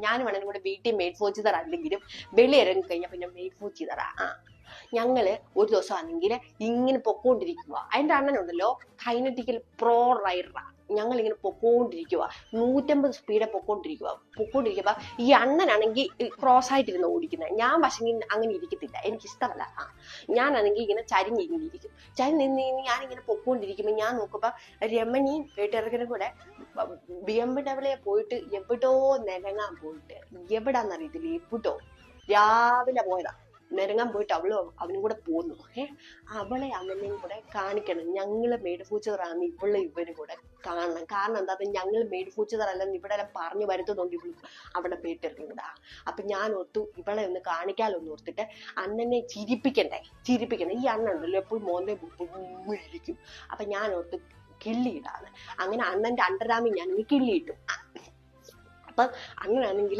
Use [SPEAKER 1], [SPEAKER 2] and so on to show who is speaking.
[SPEAKER 1] ഞാനും അണ്ണനും കൂടെ വീട്ടിൽ മെയ്ഡ് ഫോർ ഈച്ച് അതർ അല്ലെങ്കിലും വെളി ഇറങ്ങി കഴിഞ്ഞാൽ പിന്നെ മെയ്ഡ് ഫോർ ഈച്ച് അതറാ. ഞങ്ങള് ഒരു ദിവസം ആണെങ്കിൽ ഇങ്ങനെ പൊക്കോണ്ടിരിക്കുക, അതിന്റെ അണ്ണനുണ്ടല്ലോ കൈനറ്റിക്കൽ പ്രോ റൈഡറാ. ഞങ്ങൾ ഇങ്ങനെ പൊക്കോണ്ടിരിക്കുക, 150 സ്പീഡെ പൊക്കോണ്ടിരിക്കുമ്പോ ഈ അണ്ണനാണെങ്കിൽ ക്രോസ് ആയിട്ടിരുന്ന് ഓടിക്കുന്നത്. ഞാൻ പക്ഷെ അങ്ങനെ ഇരിക്കത്തില്ല, എനിക്ക് ഇഷ്ടമല്ല. ഞാനാണെങ്കിൽ ഇങ്ങനെ ചരിഞ്ഞിങ്ങനെ ഇരിക്കും. ചരിഞ്ഞ് ഞാനിങ്ങനെ പൊക്കോണ്ടിരിക്കുമ്പോ ഞാൻ നോക്കുമ്പോ രമണിയും വീട്ടിറക്കനും കൂടെ BMW പോയിട്ട് എവിടോ നിരങ്ങാൻ പോയിട്ട്, എവിടാന്നറിയത്തില്ല, എവിടോ രാവിലെ പോയതാ നിരങ്ങാൻ പോയിട്ട് അവനും കൂടെ പോന്നു. അവളെ അവനെയും കൂടെ കാണിക്കണം, ഞങ്ങള് മെയ്ഡ് ഫോർ ഈച്ച് അതർ ആണെന്ന് ഇവനും കൂടെ കാണണം. കാരണം എന്താ, ഞങ്ങൾ മെയ്ഡ് ഫോർ ഈച്ച് അതർ അല്ലെന്ന് ഇവിടെ എല്ലാം പറഞ്ഞു വരുത്തുന്നുണ്ട് ഇവള് അവിടെ വീട്ടിലും കൂടെ. അപ്പൊ ഞാൻ ഓർത്തു ഇവളെ ഒന്ന് കാണിക്കാലൊന്ന് ഓർത്തിട്ട് അണ്ണനെ ചിരിപ്പിക്കണ്ടേ. ഈ അണ്ണൻ ഉണ്ടല്ലോ എപ്പോഴും മോന്റെ ഇരിക്കും. അപ്പൊ ഞാൻ ഓർത്ത് കിള്ളിയിടാന്ന്. അങ്ങനെ അണ്ണന്റെ അണ്ടർആമിൽ ഞാൻ കിള്ളിയിട്ടു. അപ്പൊ അങ്ങനെയാണെങ്കിൽ